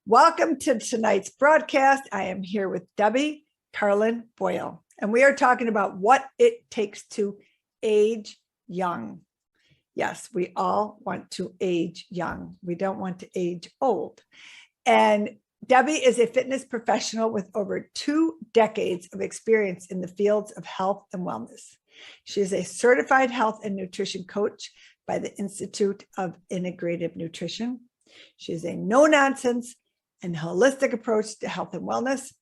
Welcome to tonight's broadcast. I am here with Debi Carlin Boyle, and we are talking about what it takes to age young. Yes, we all want to age young. We don't want to age old. And Debi is a fitness professional with over 2 decades of experience in the fields of health and wellness. She is a certified health and nutrition coach by the Institute of Integrative Nutrition. She is a no-nonsense and holistic approach to health and wellness.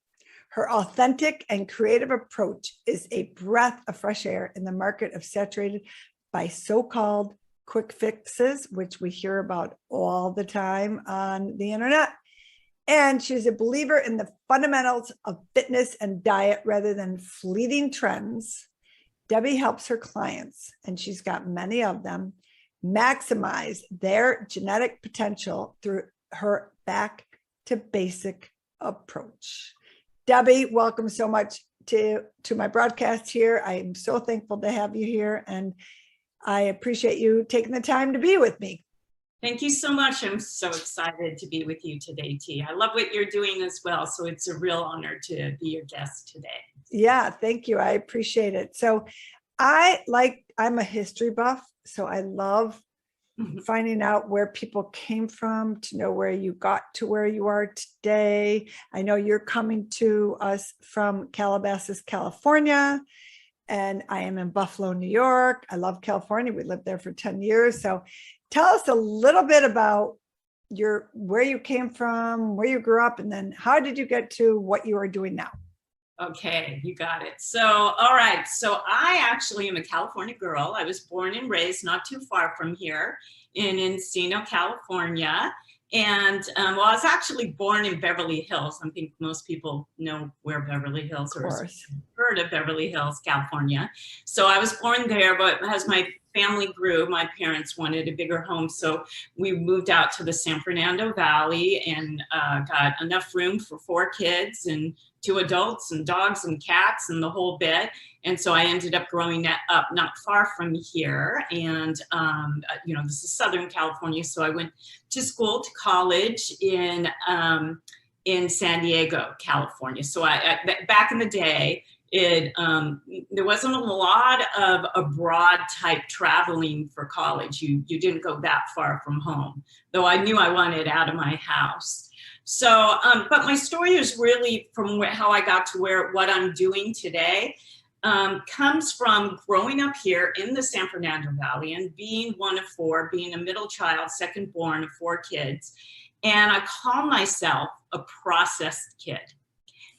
Her authentic and creative approach is a breath of fresh air in the market of saturated by so-called quick fixes, which we hear about all the time on the internet. And she's a believer in the fundamentals of fitness and diet rather than fleeting trends. Debi helps her clients, and she's got many of them, maximize their genetic potential through her back to basic approach. Debi, welcome so much to my broadcast here. I am so thankful to have you here, and I appreciate you taking the time to be with me. Thank you so much. I'm so excited to be with you today, T. I love what you're doing as well, so it's a real honor to be your guest today. Yeah, thank you. I appreciate it. So I'm a history buff, so I love finding out where people came from, to know where you got to where you are today. I know you're coming to us from Calabasas, California, and I am in Buffalo, New York. I love California. We lived there for 10 years. So tell us a little bit about where you came from, where you grew up, and then how did you get to what you are doing now? Okay, you got it. So, all right. So I actually am a California girl. I was born and raised not too far from here in Encino, California. And I was actually born in Beverly Hills. I think most people know where Beverly Hills is, or heard of Beverly Hills, California. So I was born there, but as my family grew, my parents wanted a bigger home. So we moved out to the San Fernando Valley and got enough room for 4 kids and 2 adults and dogs and cats and the whole bit. And so I ended up growing up not far from here. And, this is Southern California. So I went to school, to college in San Diego, California. So back in the day, there wasn't a lot of abroad type traveling for college. You didn't go that far from home, though I knew I wanted out of my house. So, but my story is really from how I got to what I'm doing today, comes from growing up here in the San Fernando Valley and being one of 4, being a middle child, second born of 4 kids. And I call myself a processed kid.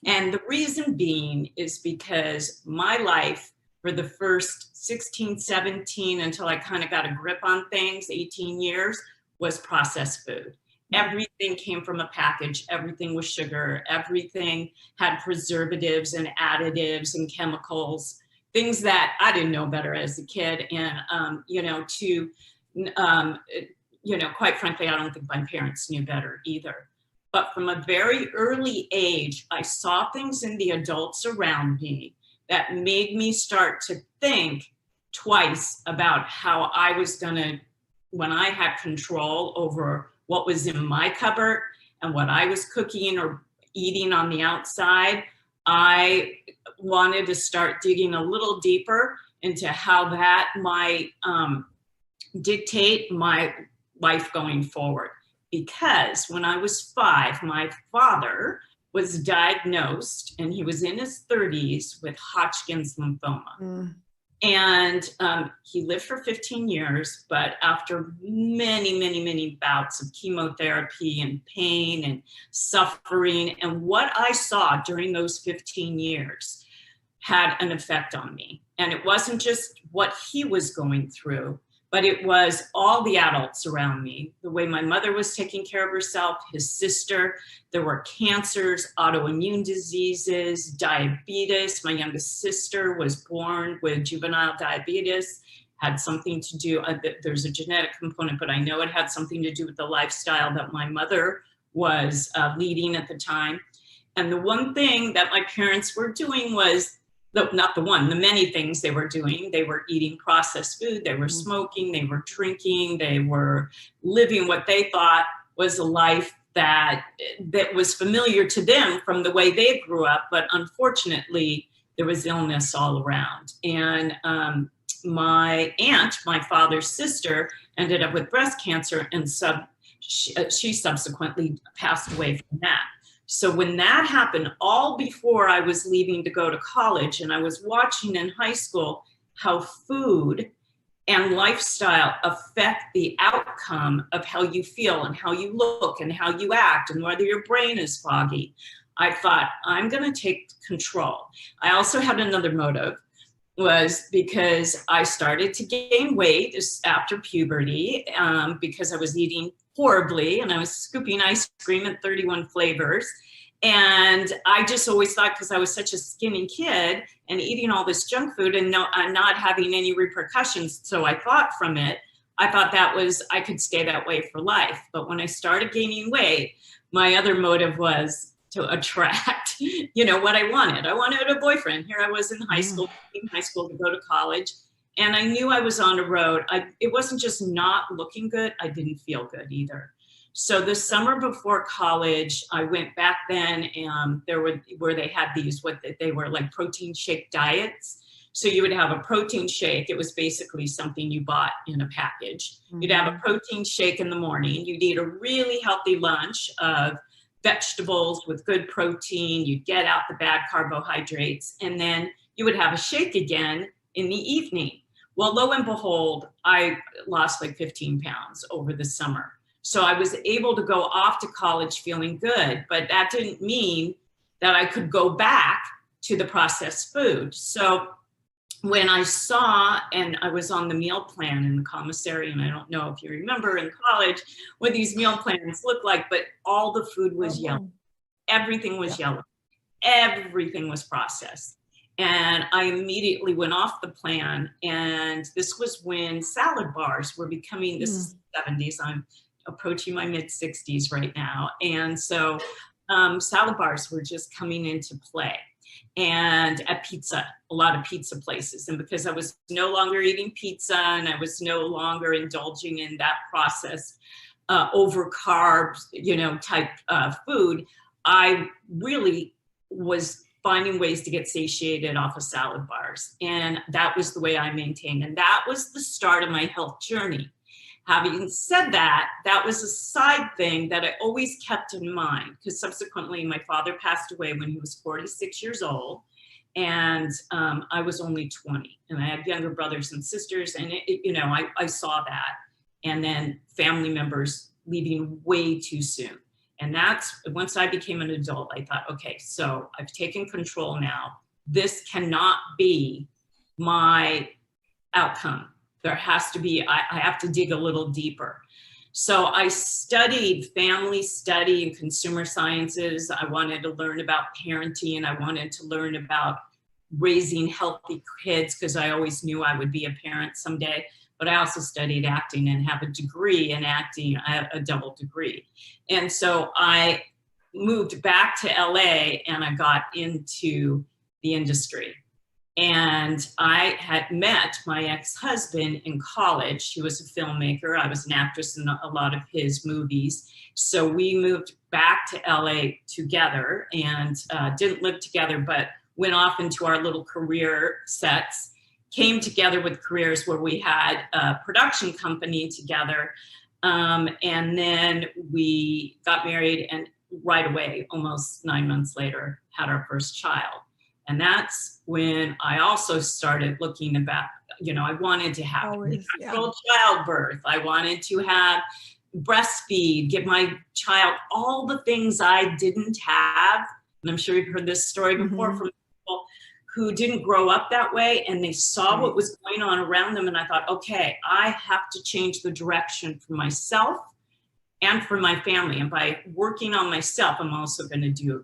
And the reason being is because my life for the first 16, 17, until I kind of got a grip on things, 18 years, was processed food. Everything came from a package. Everything was sugar. Everything had preservatives and additives and chemicals, things that I didn't know better as a kid. And, quite frankly, I don't think my parents knew better either. But from a very early age, I saw things in the adults around me that made me start to think twice about how I was going to, when I had control over what was in my cupboard and what I was cooking or eating on the outside, I wanted to start digging a little deeper into how that might dictate my life going forward. Because when I was 5, my father was diagnosed, and he was in his 30s, with Hodgkin's lymphoma. And he lived for 15 years, but after many, many, many bouts of chemotherapy and pain and suffering, and what I saw during those 15 years had an effect on me. And it wasn't just what he was going through, but it was all the adults around me, the way my mother was taking care of herself, his sister. There were cancers, autoimmune diseases, diabetes. My youngest sister was born with juvenile diabetes, had something to do, there's a genetic component, but I know it had something to do with the lifestyle that my mother was leading at the time. And the one thing that my parents were doing was, the many things they were doing. They were eating processed food, they were smoking, they were drinking, they were living what they thought was a life that was familiar to them from the way they grew up, but unfortunately there was illness all around. And my aunt, my father's sister, ended up with breast cancer, and she subsequently passed away from that. So when that happened, all before I was leaving to go to college, and I was watching in high school how food and lifestyle affect the outcome of how you feel and how you look and how you act and whether your brain is foggy, I thought, I'm going to take control. I also had another motive, was because I started to gain weight after puberty, because I was eating horribly and I was scooping ice cream in 31 flavors. And I just always thought, because I was such a skinny kid and eating all this junk food and not having any repercussions, so I thought from it, I thought that was, I could stay that way for life. But when I started gaining weight, my other motive was to attract, what I wanted. I wanted a boyfriend. Here I was in high school to go to college. And I knew I was on a road. It wasn't just not looking good. I didn't feel good either. So the summer before college, I went back then, and where they had these, they were like protein shake diets. So you would have a protein shake. It was basically something you bought in a package. You'd have a protein shake in the morning. You'd eat a really healthy lunch of vegetables with good protein. You'd get out the bad carbohydrates, and then you would have a shake again in the evening. Well, lo and behold, I lost like 15 pounds over the summer. So I was able to go off to college feeling good, but that didn't mean that I could go back to the processed food. So when I saw, and I was on the meal plan in the commissary, and I don't know if you remember in college what these meal plans look like, but all the food was yellow. Everything was yellow. Everything was processed. And I immediately went off the plan. And this was when salad bars were becoming, this is the 70s, I'm approaching my mid 60s right now. And so salad bars were just coming into play. And at a lot of pizza places. And because I was no longer eating pizza and I was no longer indulging in that processed over carbs, type food, I really was finding ways to get satiated off of salad bars. And that was the way I maintained. And that was the start of my health journey. Having said that, that was a side thing that I always kept in mind, because subsequently my father passed away when he was 46 years old, and I was only 20, and I had younger brothers and sisters, and I saw that, and then family members leaving way too soon. And that's, once I became an adult, I thought, okay, so I've taken control now. This cannot be my outcome. There has to be, I have to dig a little deeper. So I studied family study and consumer sciences. I wanted to learn about parenting, and I wanted to learn about raising healthy kids, because I always knew I would be a parent someday. But I also studied acting and have a degree in acting, a double degree. And so I moved back to LA and I got into the industry. And I had met my ex-husband in college. He was a filmmaker. I was an actress in a lot of his movies. So we moved back to LA together, and didn't live together, but went off into our little career sets, came together with careers where we had a production company together. And then we got married, and right away, almost 9 months later, had our first child. And that's when I also started looking about, I wanted to have natural childbirth. I wanted to have breastfeed, give my child all the things I didn't have. And I'm sure you've heard this story before from people who didn't grow up that way, and they saw what was going on around them. And I thought, okay, I have to change the direction for myself and for my family. And by working on myself, I'm also going to do,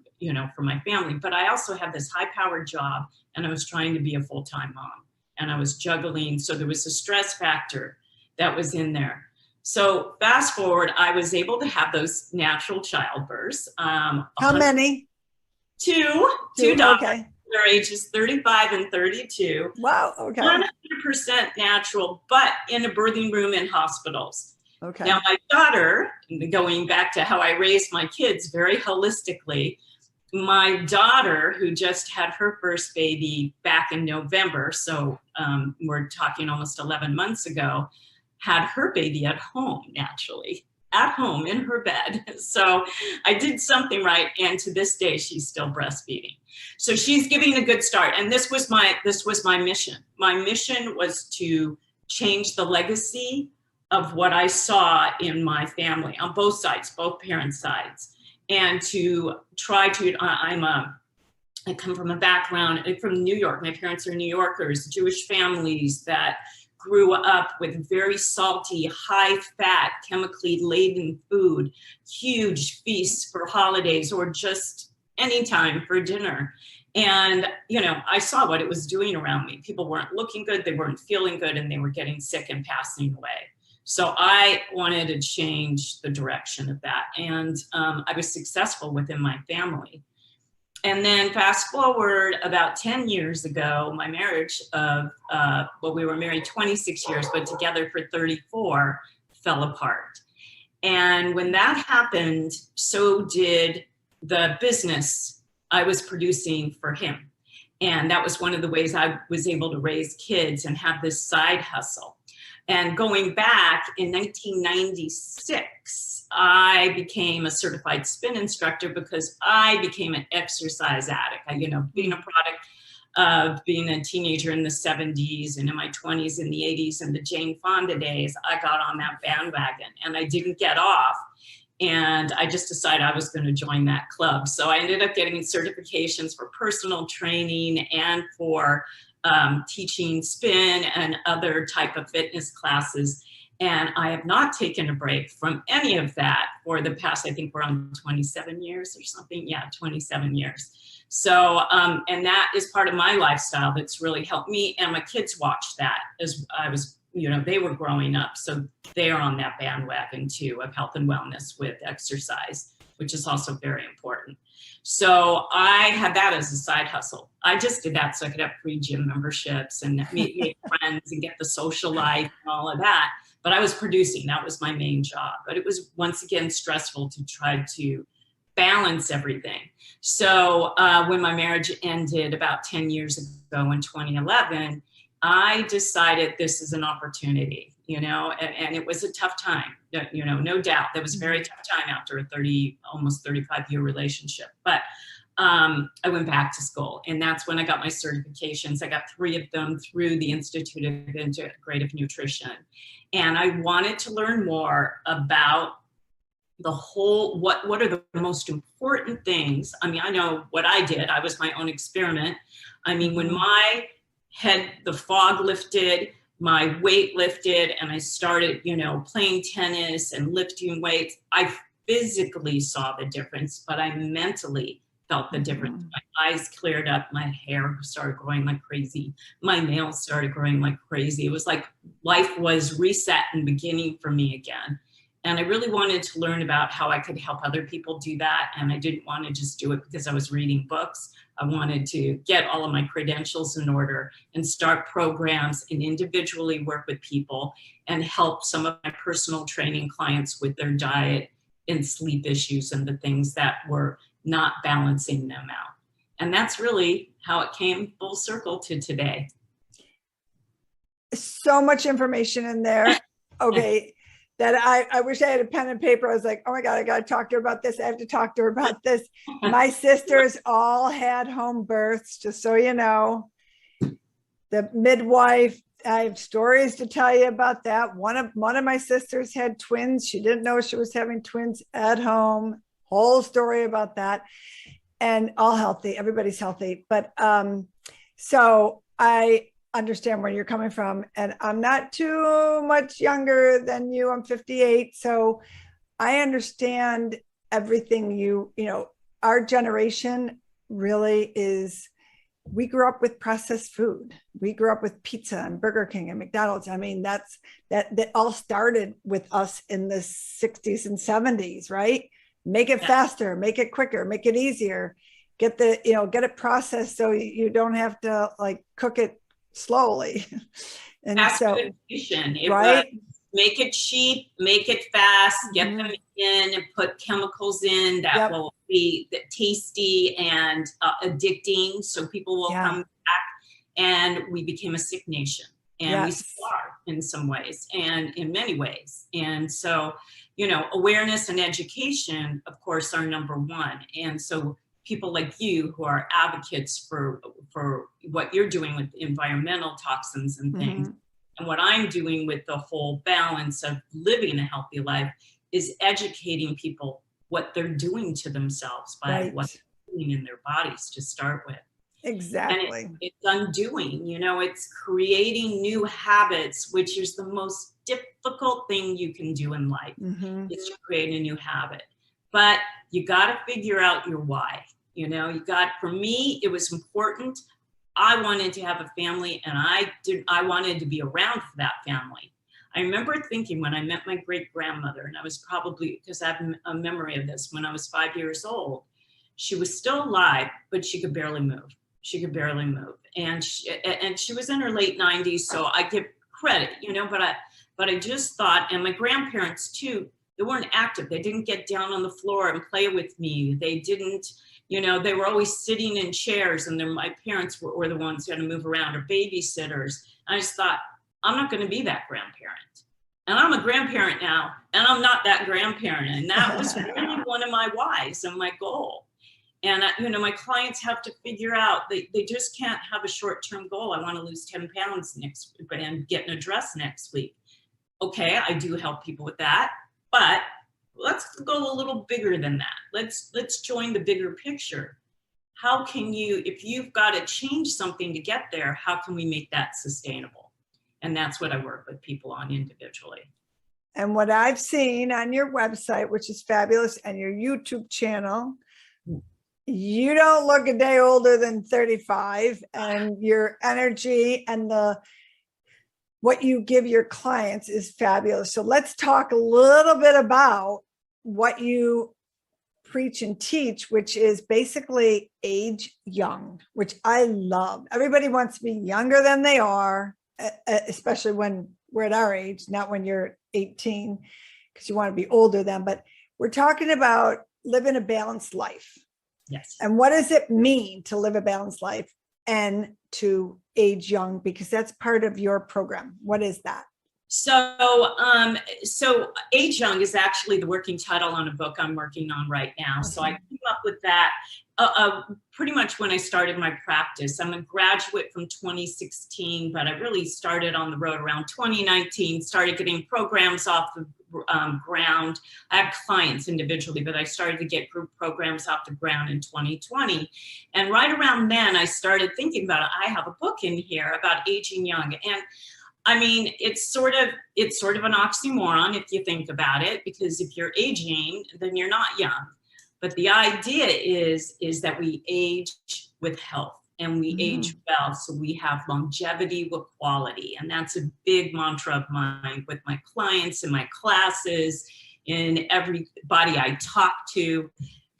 for my family. But I also have this high-powered job, and I was trying to be a full-time mom, and I was juggling. So there was a stress factor that was in there. So fast forward, I was able to have those natural childbirths. How many? Two daughters. Okay. Their ages 35 and 32. Wow. Okay. 100% natural, but in a birthing room in hospitals. Okay. Now, my daughter, going back to how I raised my kids very holistically, my daughter, who just had her first baby back in November, so we're talking almost 11 months ago, had her baby at home, naturally, at home in her bed. So I did something right, and to this day, she's still breastfeeding. So she's giving a good start, and this was my mission. My mission was to change the legacy of what I saw in my family on both sides, both parents' sides, and to try to, I come from a background from New York. My parents are New Yorkers, Jewish families that grew up with very salty, high-fat, chemically laden food, huge feasts for holidays or just any time for dinner. And, you know, I saw what it was doing around me. People weren't looking good, they weren't feeling good, and they were getting sick and passing away. So I wanted to change the direction of that. And I was successful within my family. And then fast forward about 10 years ago, my marriage of, well, we were married 26 years, but together for 34, fell apart. And when that happened, so did the business I was producing for him. And that was one of the ways I was able to raise kids and have this side hustle. And going back in 1996, I became a certified spin instructor because I became an exercise addict. You know, being a product of being a teenager in the 70s and in my 20s in the 80s and the Jane Fonda days, I got on that bandwagon and I didn't get off. And I just decided I was going to join that club. So I ended up getting certifications for personal training and for teaching spin and other type of fitness classes. And I have not taken a break from any of that for the past, I think we're on 27 years or something. Yeah, 27 years. So, and that is part of my lifestyle that's really helped me. And my kids watched that as I was, you know, they were growing up. So they're on that bandwagon too of health and wellness with exercise, which is also very important. So I had that as a side hustle. I just did that so I could have free gym memberships and meet friends and get the social life and all of that. But I was producing, that was my main job. But it was once again stressful to try to balance everything. So when my marriage ended about 10 years ago in 2011, I decided this is an opportunity, you know, and it was a tough time, you know, no doubt. That was a very tough time after a almost 35-year relationship. But I went back to school, and that's when I got my certifications. I got 3 of them through the Institute of Integrative Nutrition. And I wanted to learn more about the whole, what are the most important things? I mean, I know what I did. I was my own experiment. I mean, when the fog lifted, my weight lifted, and I started, you know, playing tennis and lifting weights, I physically saw the difference, but I mentally felt the difference. My eyes cleared up, my hair started growing like crazy, my nails started growing like crazy. It was like life was reset and beginning for me again. And I really wanted to learn about how I could help other people do that. And I didn't want to just do it because I was reading books. I wanted to get all of my credentials in order and start programs and individually work with people and help some of my personal training clients with their diet and sleep issues and the things that were not balancing them out. And that's really how it came full circle to today. So much information in there. Okay. That I wish I had a pen and paper. I was like, oh my God, I got to talk to her about this. I have to talk to her about this. My sisters all had home births, just so you know. The midwife, I have stories to tell you about that. One of my sisters had twins. She didn't know she was having twins at home. Whole story about that. And all healthy. Everybody's healthy. But so I understand where you're coming from, and I'm not too much younger than you. I'm 58, so I understand everything you know. Our generation really is, we grew up with processed food. We grew up with pizza and Burger King and McDonald's. I mean, that all started with us in the 60s and 70s, right? Make it faster, make it quicker, make it easier, get it processed so you don't have to like cook it slowly. And so, right? make it cheap, make it fast, get them in and put chemicals in that will be tasty and addicting, so people will come back. And we became a sick nation, and we still are in some ways and in many ways. And so, you know, awareness and education, of course, are number one. And so people like you who are advocates for what you're doing with environmental toxins and things, and what I'm doing with the whole balance of living a healthy life is educating people what they're doing to themselves by what they're doing in their bodies to start with. Exactly. And it's undoing, you know, it's creating new habits, which is the most difficult thing you can do in life, is to create a new habit. But you got to figure out your why. You know, for me, it was important. I wanted to have a family, and I wanted to be around for that family. I remember thinking when I met my great grandmother, and I was probably, because I have a memory of this, when I was 5 years old, she was still alive, but she could barely move. She could barely move. And she was in her late 90s. So I give credit, you know, but I just thought, and my grandparents too, they weren't active. They didn't get down on the floor and play with me. They didn't, you know, they were always sitting in chairs, and then my parents were the ones who had to move around, or babysitters. And I just thought, I'm not going to be that grandparent. And I'm a grandparent now, and I'm not that grandparent. And that was really one of my whys and my goal. And, you know, my clients have to figure out, they just can't have a short-term goal. I want to lose 10 pounds next week and get in a dress next week. Okay, I do help people with that, but let's go a little bigger than that. Let's join the bigger picture. How can you, if you've got to change something to get there, how can we make that sustainable? And that's what I work with people on individually. And what I've seen on your website, which is fabulous, and your YouTube channel, you don't look a day older than 35, and your energy and what you give your clients is fabulous. So let's talk a little bit about what you preach and teach, which is basically age young, which I love. Everybody wants to be younger than they are, especially when we're at our age, not when you're 18, because you want to be older then. But we're talking about living a balanced life. Yes. And what does it mean to live a balanced life and to age young? Because that's part of your program. What is that? So Age Young is actually the working title on a book I'm working on right now. So I came up with that pretty much when I started my practice. I'm a graduate from 2016, but I really started on the road around 2019, started getting programs off the ground. I have clients individually, but I started to get group programs off the ground in 2020. And right around then, I started thinking about it. I have a book in here about aging young. And I mean, it's sort of an oxymoron if you think about it, because if you're aging, then you're not young. But the idea is that we age with health, and we age well, so we have longevity with quality. And that's a big mantra of mine with my clients in my classes, in everybody I talk to,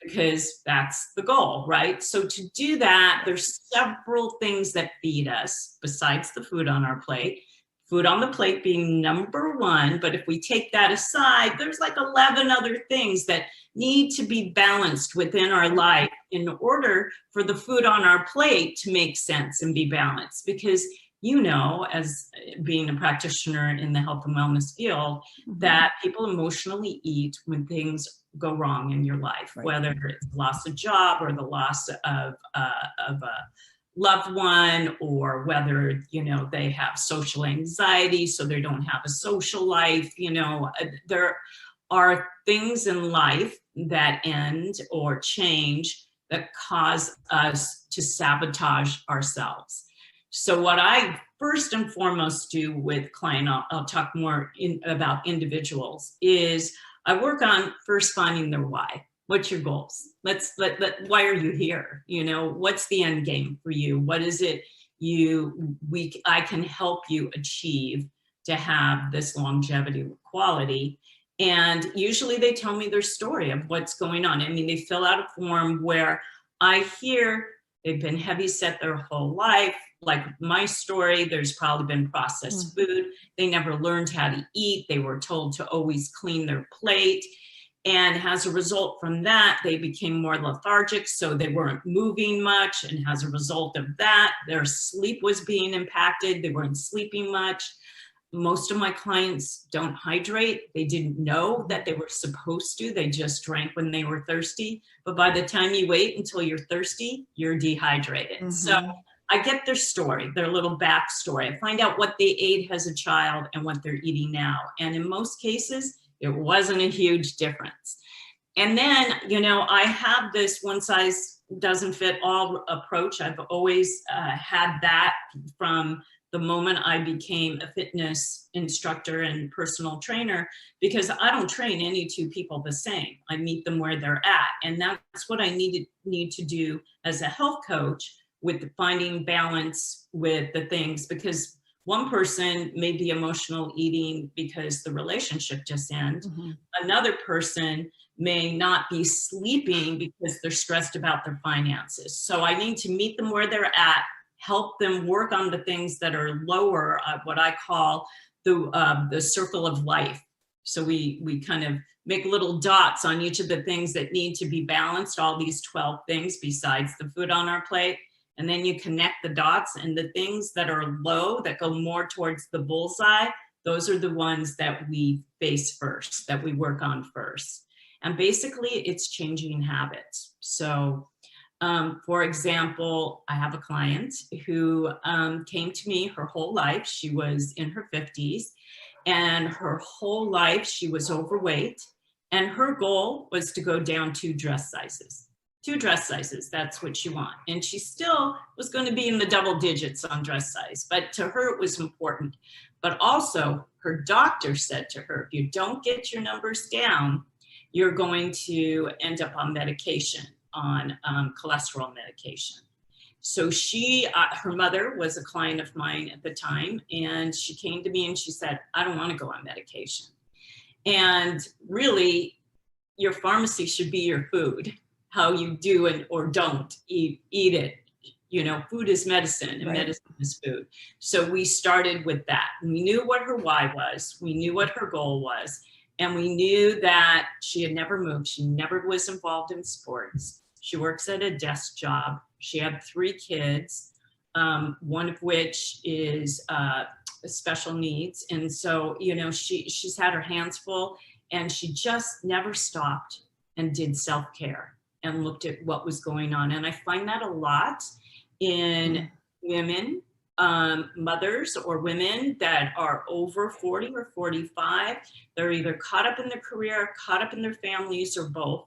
because that's the goal, right? So to do that, there's several things that feed us besides the food on our plate. Food on the plate being number one, but if we take that aside, there's like 11 other things that need to be balanced within our life in order for the food on our plate to make sense and be balanced. Because, you know, as being a practitioner in the health and wellness field, that people emotionally eat when things go wrong in your life, whether it's the loss of job or the loss of a loved one, or whether, you know, they have social anxiety, so they don't have a social life. You know, there are things in life that end or change that cause us to sabotage ourselves. So what I first and foremost do with client, I'll talk more about individuals, is I work on first finding their why. What's your goals? Why are you here? You know, what's the end game for you? What is it I can help you achieve to have this longevity quality? And usually they tell me their story of what's going on. I mean, they fill out a form where I hear They've been heavy set their whole life. Like my story, there's probably been processed food. They never learned how to eat. They were told to always clean their plate. And as a result from that, they became more lethargic, so they weren't moving much. And as a result of that, their sleep was being impacted. They weren't sleeping much. Most of my clients don't hydrate. They didn't know that they were supposed to. They just drank when they were thirsty. But by the time you wait until you're thirsty, you're dehydrated. So I get their story, their little backstory. I find out what they ate as a child and what they're eating now. And in most cases, it wasn't a huge difference. And then, you know, I have this one size doesn't fit all approach. I've always had that from the moment I became a fitness instructor and personal trainer, because I don't train any two people the same. I meet them where they're at. And that's what I need to do as a health coach, with finding balance with the things, because one person may be emotional eating because the relationship just ended. Another person may not be sleeping because they're stressed about their finances. So I need to meet them where they're at, help them work on the things that are lower, what I call the circle of life. So we kind of make little dots on each of the things that need to be balanced, all these 12 things besides the food on our plate. And then you connect the dots, and the things that are low, that go more towards the bullseye, those are the ones that we face first, that we work on first. And basically it's changing habits. So for example, I have a client who came to me her whole life. She was in her 50s, and her whole life she was overweight. And her goal was to go down 2 dress sizes. 2 dress sizes, that's what she wanted. And she still was going to be in the double digits on dress size, but to her it was important. But also her doctor said to her, if you don't get your numbers down, you're going to end up on medication, on cholesterol medication. So her mother was a client of mine at the time, and she came to me and she said, I don't want to go on medication. And really, your pharmacy should be your food. How you do or don't eat it. You know, food is medicine, and medicine is food. So we started with that. We knew what her why was. We knew what her goal was. And we knew that she had never moved. She never was involved in sports. She works at a desk job. She had 3 kids, one of which is special needs. And so, you know, she's had her hands full, and she just never stopped and did self-care and looked at what was going on. And I find that a lot in women, mothers or women that are over 40 or 45. They're either caught up in their career, caught up in their families, or both,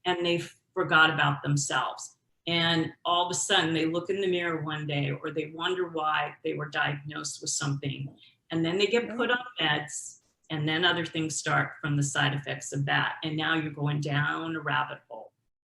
and they forgot about themselves. And all of a sudden they look in the mirror one day, or they wonder why they were diagnosed with something. And then they get put on meds, and then other things start from the side effects of that. And now you're going down a rabbit hole.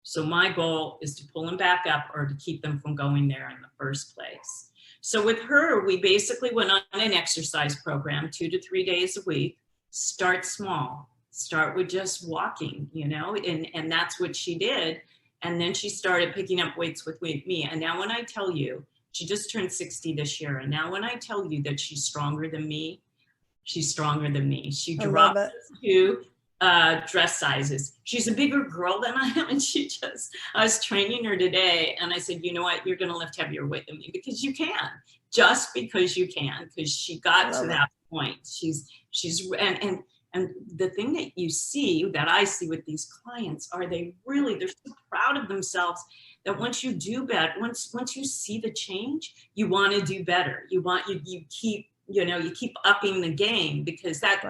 So my goal is to pull them back up, or to keep them from going there in the first place. So with her, we basically went on an exercise program, 2 to 3 days a week. Start small, start with just walking, you know, and that's what she did. And then she started picking up weights with me. And now when I tell you, she just turned 60 this year. And now when I tell you that she's stronger than me, she's stronger than me. She dropped 2 dress sizes. She's a bigger girl than I am. And I was training her today, and I said, you know what, you're going to lift heavier weight than me, because you can, just because you can, because she got to that point. And the thing that you see, that I see with these clients, are they're so proud of themselves that once you do better, once you see the change, you want to do better. You keep upping the game, because that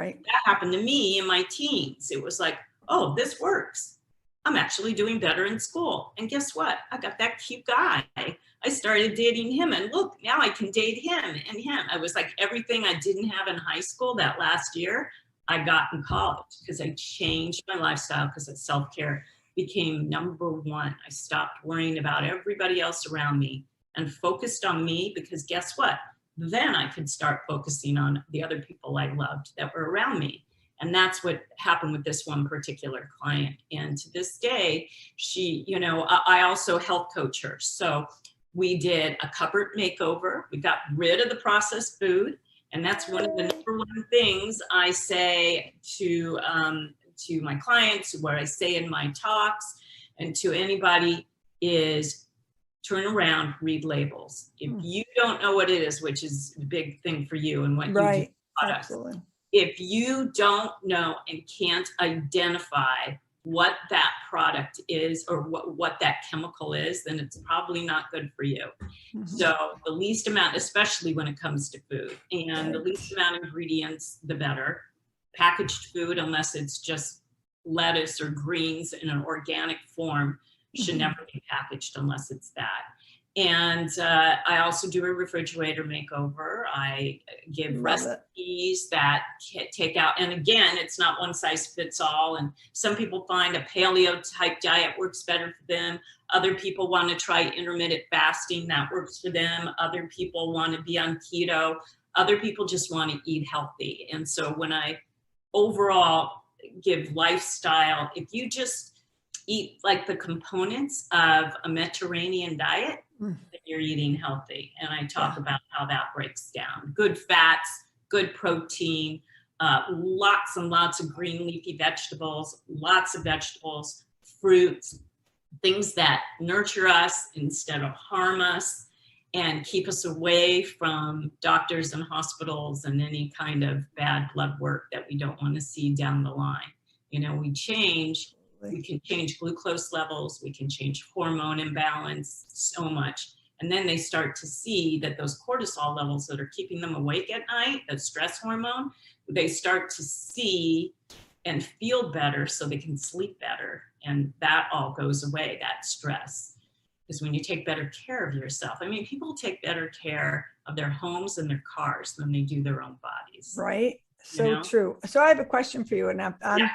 happened to me in my teens. It was like, oh, this works. I'm actually doing better in school. And guess what? I got that cute guy. I started dating him, and look, now I can date him and him. I was like, everything I didn't have in high school that last year, I got in college, because I changed my lifestyle, because self-care became number 1. I stopped worrying about everybody else around me and focused on me, because guess what? Then I could start focusing on the other people I loved that were around me. And that's what happened with this one particular client. And to this day, she, you know, I also health coach her. So We did a cupboard makeover. We got rid of the processed food. And that's one of the number one things I say to my clients, what I say in my talks, and to anybody is turn around, read labels. If you don't know what it is, which is a big thing for you and what you do products, absolutely. if you don't know and can't identify what that product is or what that chemical is, then it's probably not good for you. So the least amount, especially when it comes to food, and the least amount of ingredients, the better. Packaged food, unless it's just lettuce or greens in an organic form, should never be packaged unless it's that. And I also do a refrigerator makeover. I give recipes that take out, and again, it's not one size fits all. And some people find a paleo type diet works better for them. Other people want to try intermittent fasting, that works for them. Other people want to be on keto. Other people just want to eat healthy. And so when I overall give lifestyle, if you just eat like the components of a Mediterranean diet, then you're eating healthy. And I talk about how that breaks down. Good fats, good protein, lots and lots of green leafy vegetables, lots of vegetables, fruits, things that nurture us instead of harm us and keep us away from doctors and hospitals and any kind of bad blood work that we don't want to see down the line. You know, we can change glucose levels, we can change hormone imbalance so much. And then they start to see that those cortisol levels that are keeping them awake at night, that stress hormone, they start to see and feel better so they can sleep better. And that all goes away, that stress. Because when you take better care of yourself, I mean, people take better care of their homes and their cars than they do their own bodies. Right. So true. So I have a question for you, and I'm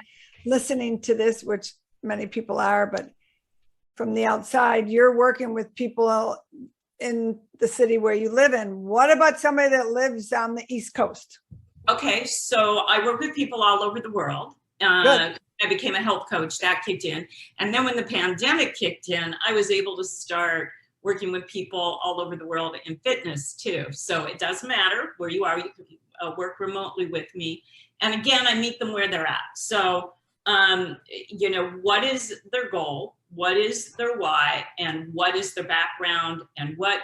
listening to this, which many people are, but from the outside, you're working with people in the city where you live in. What about somebody that lives on the East Coast? Okay, so I work with people all over the world. I became a health coach, that kicked in. And then when the pandemic kicked in, I was able to start working with people all over the world in fitness too. So it doesn't matter where you are, you can work remotely with me. And again, I meet them where they're at. So, you know, what is their goal? What is their why? And what is their background? And what,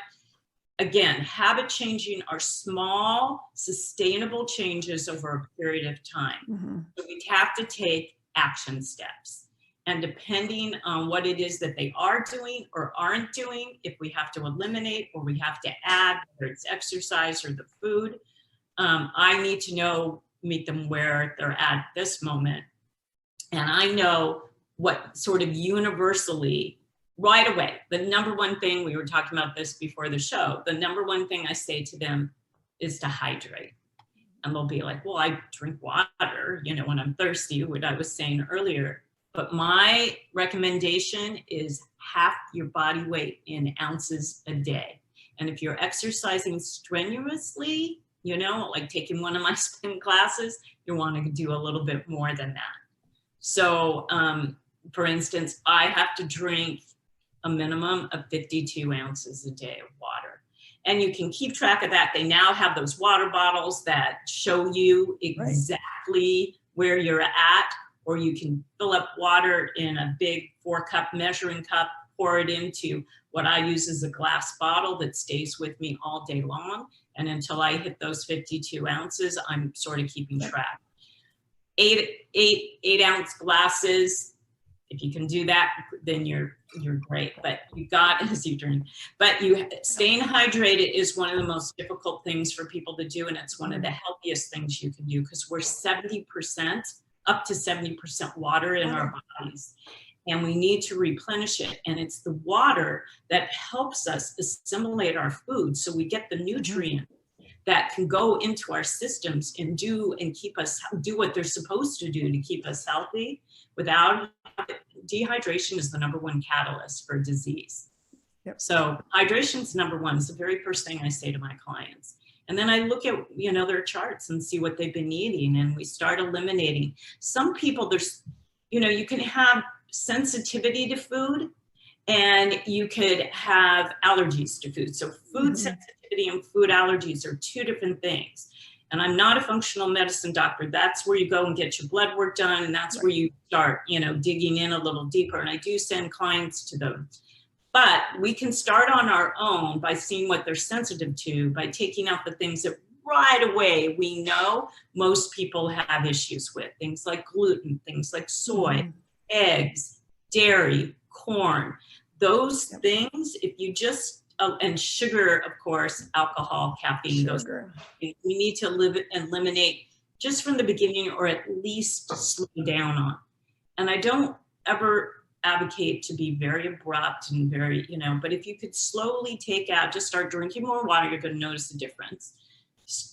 again, habit changing are small, sustainable changes over a period of time. So we have to take action steps. And depending on what it is that they are doing or aren't doing, if we have to eliminate or we have to add, whether it's exercise or the food, I need to meet them where they're at this moment. And I know what sort of universally, right away, the number one thing, we were talking about this before the show, the number one thing I say to them is to hydrate. And they'll be like, well, I drink water, you know, when I'm thirsty, what I was saying earlier. But my recommendation is half your body weight in ounces a day. And if you're exercising strenuously, you know, like taking one of my spin classes, you want to do a little bit more than that. So, for instance, I have to drink a minimum of 52 ounces a day of water. And you can keep track of that. They now have those water bottles that show you exactly where you're at, or you can fill up water in a big 4-cup measuring cup, pour it into what I use as a glass bottle that stays with me all day long. And until I hit those 52 ounces, I'm sort of keeping track. 8-ounce glasses. If you can do that, then you're great. But you got as you drink. But staying hydrated is one of the most difficult things for people to do, and it's one of the healthiest things you can do because we're 70%, up to 70% water in our bodies, and we need to replenish it. And it's the water that helps us assimilate our food, so we get the nutrient that can go into our systems and keep us do what they're supposed to do to keep us healthy. Without dehydration is the number one catalyst for disease. So hydration is number one. It's the very first thing I say to my clients. And then I look at, you know, their charts and see what they've been eating, and we start eliminating. Some people, there's, you know, you can have sensitivity to food, And you could have allergies to food. So food sensitivity and food allergies are two different things. And I'm not a functional medicine doctor. That's where you go and get your blood work done. And that's where you start, digging in a little deeper. And I do send clients to them. But we can start on our own by seeing what they're sensitive to, by taking out the things that right away we know most people have issues with. Things like gluten, things like soy, eggs, dairy, corn. Those things, if you just, and sugar, of course, alcohol, caffeine, those things we need to eliminate just from the beginning, or at least slow down on. And I don't ever advocate to be very abrupt and very, but if you could slowly take out, just start drinking more water, you're going to notice the difference.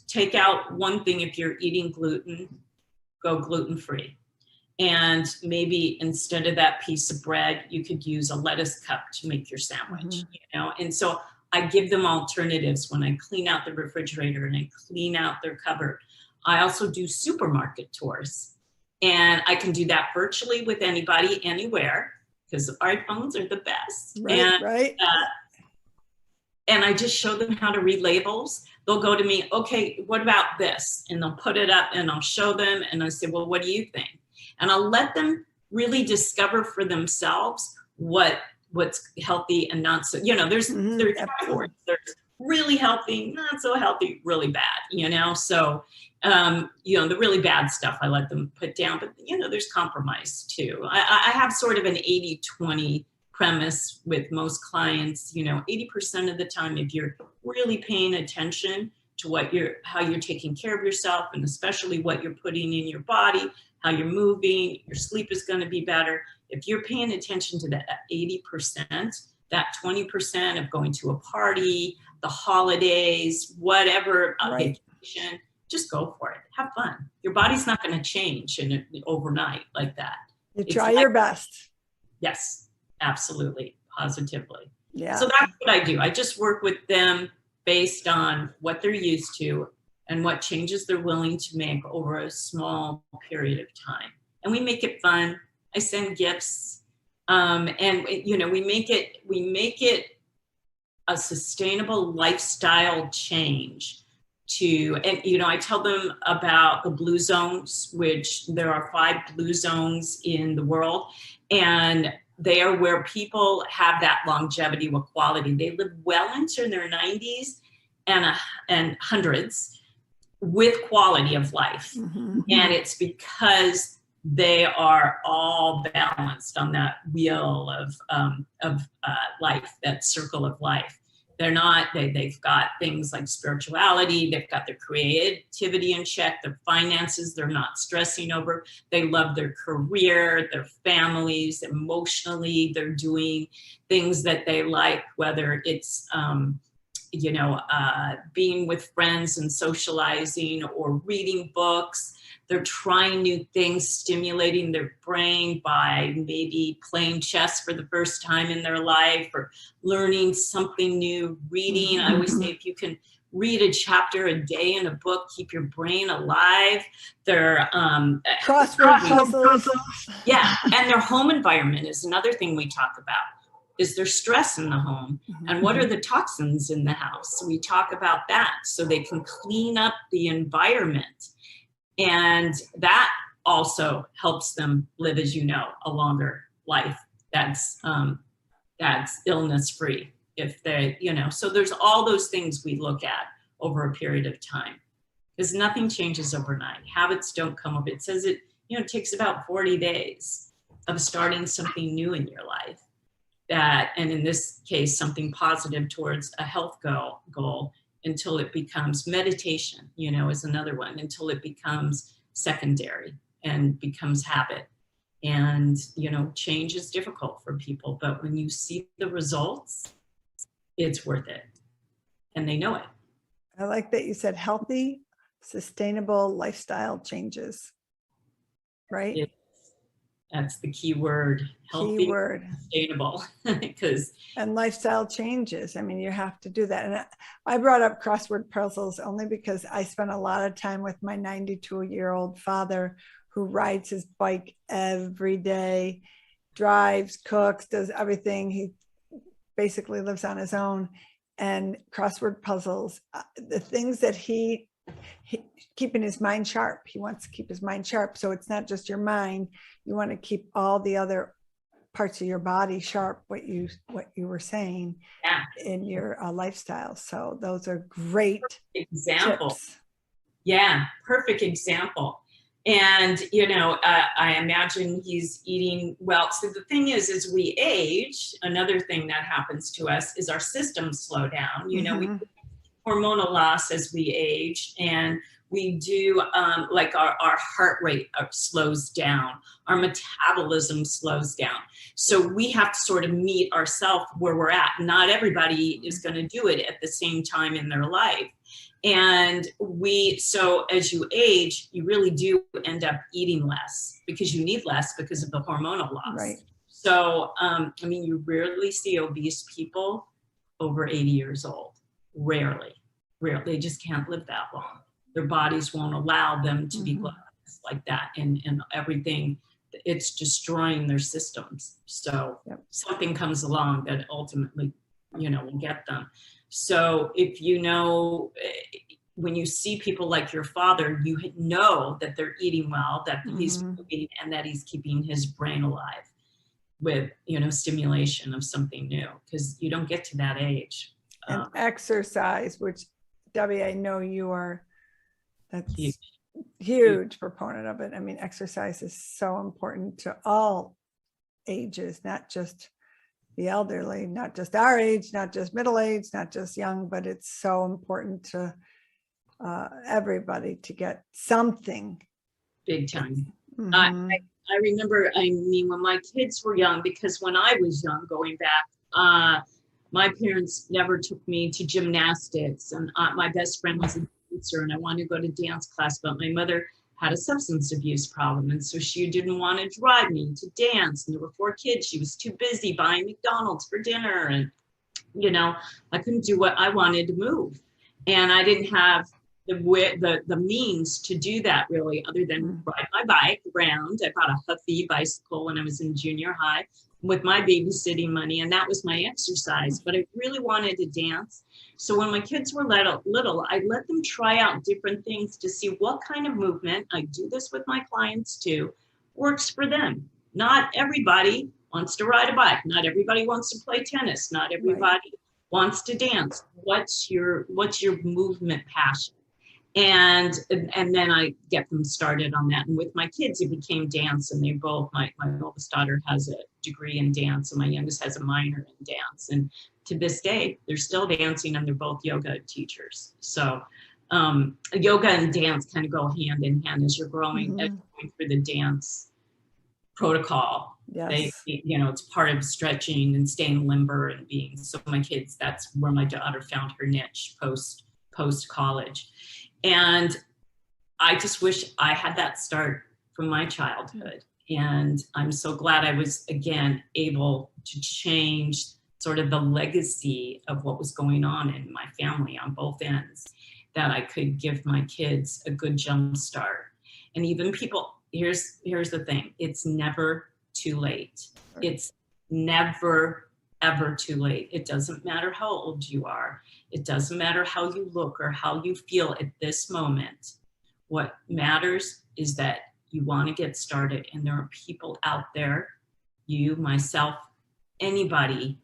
Take out one thing. If you're eating gluten, go gluten-free. And maybe instead of that piece of bread, you could use a lettuce cup to make your sandwich, And so I give them alternatives when I clean out the refrigerator and I clean out their cupboard. I also do supermarket tours, and I can do that virtually with anybody, anywhere, because our phones are the best. And I just show them how to read labels. They'll go to me, okay, what about this? And they'll put it up and I'll show them and I say, well, what do you think? And I'll let them really discover for themselves what's healthy and not so, there's categories. There's really healthy, not so healthy, really bad, So, the really bad stuff I let them put down, but there's compromise too. I have sort of an 80-20 premise with most clients. 80% of the time, if you're really paying attention to how you're taking care of yourself, and especially what you're putting in your body, how you're moving, your sleep is going to be better. If you're paying attention to that 80%, that 20% of going to a party, the holidays, whatever, vacation, just go for it. Have fun. Your body's not going to change overnight like that. You try your best. Yes, absolutely, positively. Yeah. So that's what I do. I just work with them based on what they're used to and what changes they're willing to make over a small period of time. And we make it fun. I send gifts, and we make it a sustainable lifestyle change. I tell them about the blue zones, which there are 5 blue zones in the world, and they are where people have that longevity with quality. They live well into their 90s and hundreds with quality of life. And it's because they are all balanced on that wheel of life, that circle of life. They've got things like spirituality, they've got their creativity in check, their finances, they're not stressing over, they love their career, their families, emotionally, they're doing things that they like, whether it's, being with friends and socializing or reading books. They're trying new things, stimulating their brain by maybe playing chess for the first time in their life or learning something new, reading. I always say if you can read a chapter a day in a book, keep your brain alive. They're crossword puzzles. Yeah, and their home environment is another thing we talk about. Is there stress in the home? And what are the toxins in the house? So we talk about that so they can clean up the environment. And that also helps them live, as you know, a longer life that's illness free. If they, so there's all those things we look at over a period of time, because nothing changes overnight. Habits don't come up. It says it takes about 40 days of starting something new in your life. And in this case, something positive towards a health goal until it becomes meditation, is another one, until it becomes secondary and becomes habit. And, change is difficult for people, but when you see the results, it's worth it. And they know it. I like that you said healthy, sustainable lifestyle changes, right? That's the key word. Healthy, sustainable. And lifestyle changes. I mean, you have to do that. And I brought up crossword puzzles only because I spent a lot of time with my 92-year-old father who rides his bike every day. drives, cooks, does everything. He basically lives on his own. And crossword puzzles, the things that he keeping his mind sharp. He wants to keep his mind sharp. So it's not just your mind. You want to keep all the other parts of your body sharp, what you were saying in your lifestyle. So those are great examples. Tips. Yeah, perfect example. And, you know, I imagine he's eating well. So the thing is, as we age, another thing that happens to us is our systems slow down. You know, we hormonal loss as we age, and we do like our heart rate slows down, our metabolism slows down. So we have to sort of meet ourselves where we're at. Not everybody is going to do it at the same time in their life. And so as you age, you really do end up eating less because you need less because of the hormonal loss. Right. So, I mean, you rarely see obese people over 80 years old. Rarely. They just can't live that long. Their bodies won't allow them to be gluttonous like that, and everything. It's destroying their systems. So something comes along that ultimately, you know, will get them. So if you know, when you see people like your father, you know that they're eating well, that he's moving, and that he's keeping his brain alive with, you know, stimulation of something new, because you don't get to that age. And exercise, which Debbie, I know you are, that's huge proponent of it. I mean, exercise is so important to all ages, not just the elderly, not just our age, not just middle age, not just young, but it's so important to everybody to get something. Big time. I remember, I mean, when my kids were young, because when I was young, going back, my parents never took me to gymnastics, and my best friend was a dancer, and I wanted to go to dance class, but my mother had a substance abuse problem, and so she didn't want to drive me to dance, and there were 4 kids. She was too busy buying McDonald's for dinner, and, you know, I couldn't do what I wanted to move, and I didn't have the means to do that really, other than ride my bike around. I bought a Huffy bicycle when I was in junior high with my babysitting money, and that was my exercise. But I really wanted to dance. So when my kids were little, I let them try out different things to see what kind of movement, I do this with my clients too, works for them. Not everybody wants to ride a bike. Not everybody wants to play tennis. Not everybody wants to dance. What's your movement passion? And then I get them started on that. And with my kids, it became dance. And they both, my oldest daughter has a degree in dance, and my youngest has a minor in dance. And to this day, they're still dancing, and they're both yoga teachers. So yoga and dance kind of go hand in hand as you're growing, as you're going through the dance protocol. Yes. You know, it's part of stretching and staying limber and being. So my kids, that's where my daughter found her niche post college. And I just wish I had that start from my childhood. And I'm so glad I was, again, able to change sort of the legacy of what was going on in my family on both ends, that I could give my kids a good jump start. And even people, here's the thing, it's never too late. It's never, ever too late. It doesn't matter how old you are. It doesn't matter how you look or how you feel at this moment. What matters is that you want to get started, and there are people out there, you, myself, anybody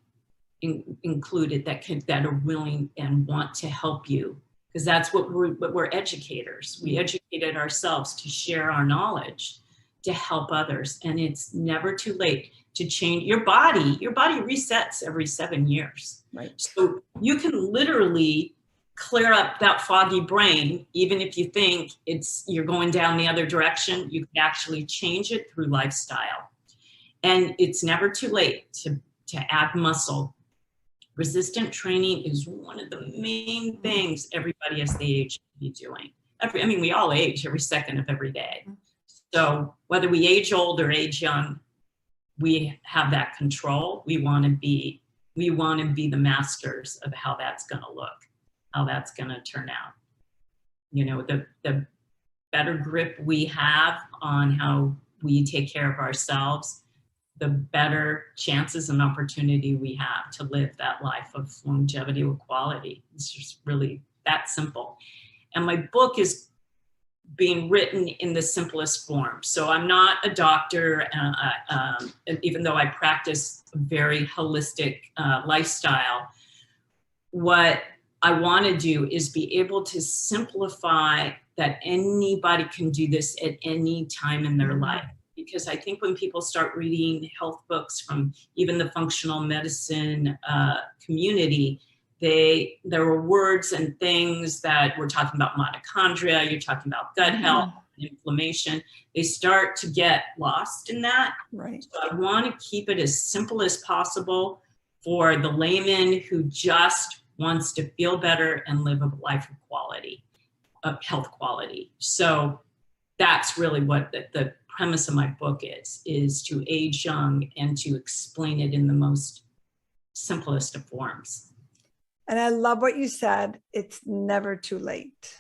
included, that are willing and want to help you, because that's what we're educators. We educated ourselves to share our knowledge, to help others, and it's never too late to change your body. Your body resets every 7 years. Right. So you can literally clear up that foggy brain. Even if you think you're going down the other direction, you can actually change it through lifestyle. And it's never too late to add muscle. Resistant training is one of the main things everybody as they age should be doing. I mean, we all age every second of every day. So whether we age old or age young, we have that control. We want to be the masters of how that's going to look, how that's going to turn out. You know, the better grip we have on how we take care of ourselves, the better chances and opportunity we have to live that life of longevity with quality. It's just really that simple. And my book is being written in the simplest form. So I'm not a doctor, even though I practice a very holistic lifestyle. What I want to do is be able to simplify that anybody can do this at any time in their life. Because I think when people start reading health books from even the functional medicine community, there are words and things that we're talking about mitochondria, you're talking about gut health, inflammation. They start to get lost in that. Right. So I want to keep it as simple as possible for the layman who just wants to feel better and live a life of quality, of health quality. So that's really what the premise of my book is to age young and to explain it in the most simplest of forms. And I love what you said. It's never too late.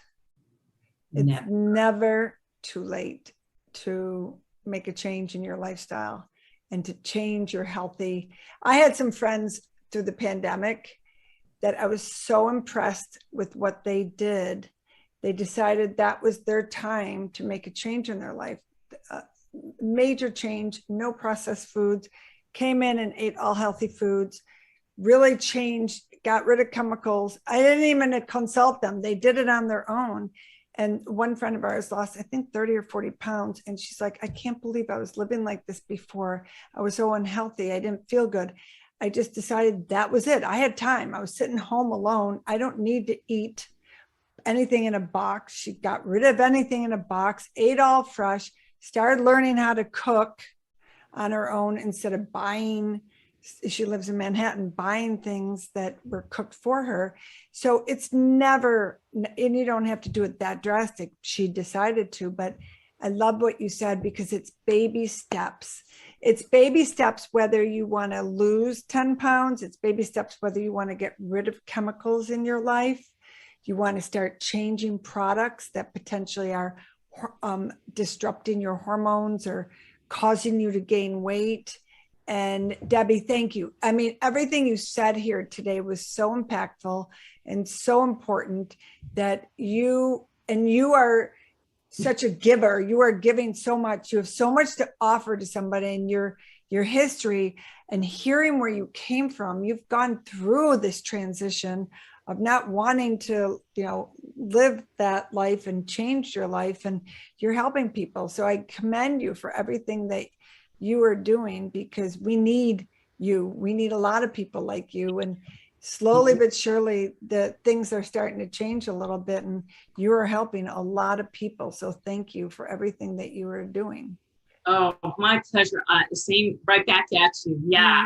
It's never too late to make a change in your lifestyle and to change your healthy. I had some friends through the pandemic that I was so impressed with what they did. They decided that was their time to make a change in their life. Major change, no processed foods, came in and ate all healthy foods, really changed, got rid of chemicals. I didn't even consult them. They did it on their own. And one friend of ours lost, I think, 30 or 40 pounds. And she's like, I can't believe I was living like this before. I was so unhealthy. I didn't feel good. I just decided that was it. I had time. I was sitting home alone. I don't need to eat anything in a box. She got rid of anything in a box, ate all fresh, started learning how to cook on her own instead of buying. She lives in Manhattan, buying things that were cooked for her. So it's never, and you don't have to do it that drastic. She decided to, but I love what you said because it's baby steps. It's baby steps, whether you want to lose 10 pounds, it's baby steps, whether you want to get rid of chemicals in your life. You want to start changing products that potentially are disrupting your hormones or causing you to gain weight. And Debi, thank you. I mean, everything you said here today was so impactful and so important that you are such a giver. You are giving so much. You have so much to offer to somebody in your history and hearing where you came from. You've gone through this transition of not wanting to, live that life and change your life, and you're helping people. So I commend you for everything that you are doing, because we need you. We need a lot of people like you. And slowly but surely, the things are starting to change a little bit, and you are helping a lot of people. So thank you for everything that you are doing. Oh, my pleasure. Same, right back at you. Yeah,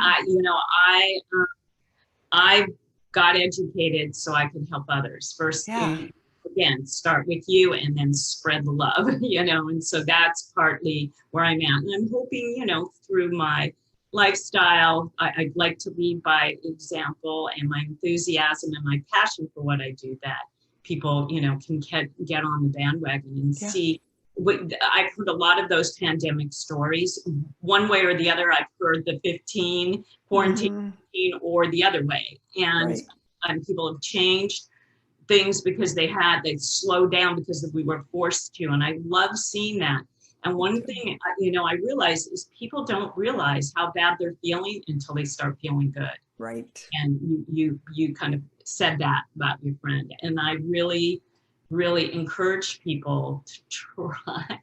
I got educated so I could help others. First, again, start with you and then spread the love, and so that's partly where I'm at. And I'm hoping, through my lifestyle, I'd like to lead by example, and my enthusiasm and my passion for what I do, that people, can get on the bandwagon and see. I've heard a lot of those pandemic stories. One way or the other, I've heard the 15 quarantine or the other way. And people have changed things because they slowed down because we were forced to. And I love seeing that. And one thing, I realize is people don't realize how bad they're feeling until they start feeling good. Right. And you kind of said that about your friend. And I really encourage people to try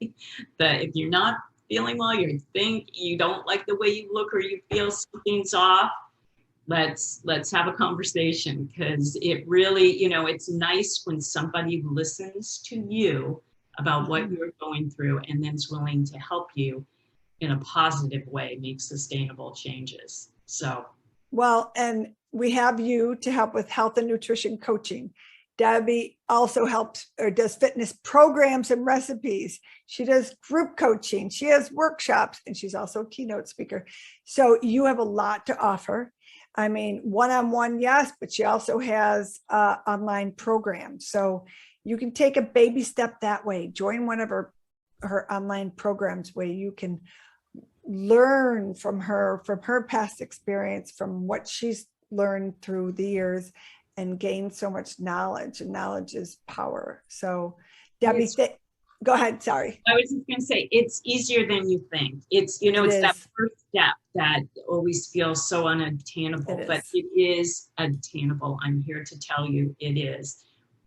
that. If you're not feeling well, you think you don't like the way you look or you feel something's off, let's have a conversation, because it really, it's nice when somebody listens to you about what you're going through and then is willing to help you in a positive way, make sustainable changes. So, well, and we have you to help with health and nutrition coaching. Debi also helps or does fitness programs and recipes. She does group coaching. She has workshops, and she's also a keynote speaker. So you have a lot to offer. I mean, one-on-one, yes, but she also has online programs. So you can take a baby step that way. Join one of her online programs where you can learn from her past experience, from what she's learned through the years, and gain so much knowledge, and knowledge is power. So Debbie, go ahead. Sorry. I was just going to say, it's easier than you think. It's, you know, it's that first step that always feels so unattainable, but it is attainable. I'm here to tell you it is.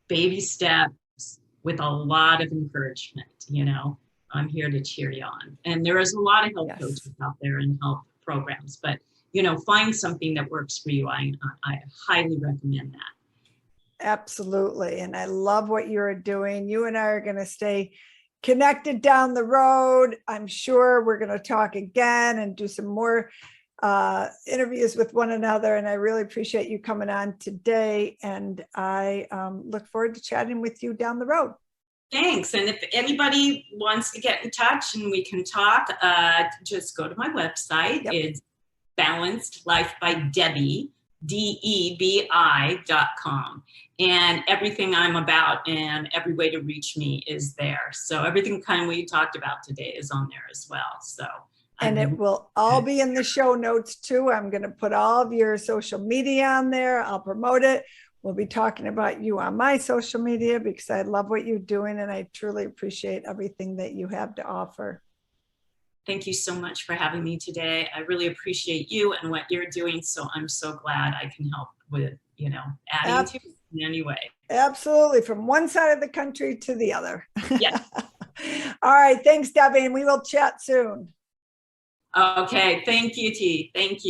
Baby steps with a lot of encouragement, you know. I'm here to cheer you on. And there is a lot of health coaches out there and health programs, but, you know, find something that works for you. I highly recommend that. Absolutely. And I love what you're doing. You and I are going to stay connected down the road. I'm sure we're going to talk again and do some more interviews with one another. And I really appreciate you coming on today. And I look forward to chatting with you down the road. Thanks. And if anybody wants to get in touch and we can talk, just go to my website. It's BalancedLife by Debi, DEBI.com. And everything I'm about and every way to reach me is there. So everything kind of we talked about today is on there as well. So, and it will all be in the show notes too. I'm going to put all of your social media on there. I'll promote it. We'll be talking about you on my social media because I love what you're doing and I truly appreciate everything that you have to offer. Thank you so much for having me today. I really appreciate you and what you're doing. So I'm so glad I can help with, you know, adding to it in any way. Absolutely. From one side of the country to the other. Yes. All right. Thanks, Debbie. And we will chat soon. Okay. Thank you, T. Thank you.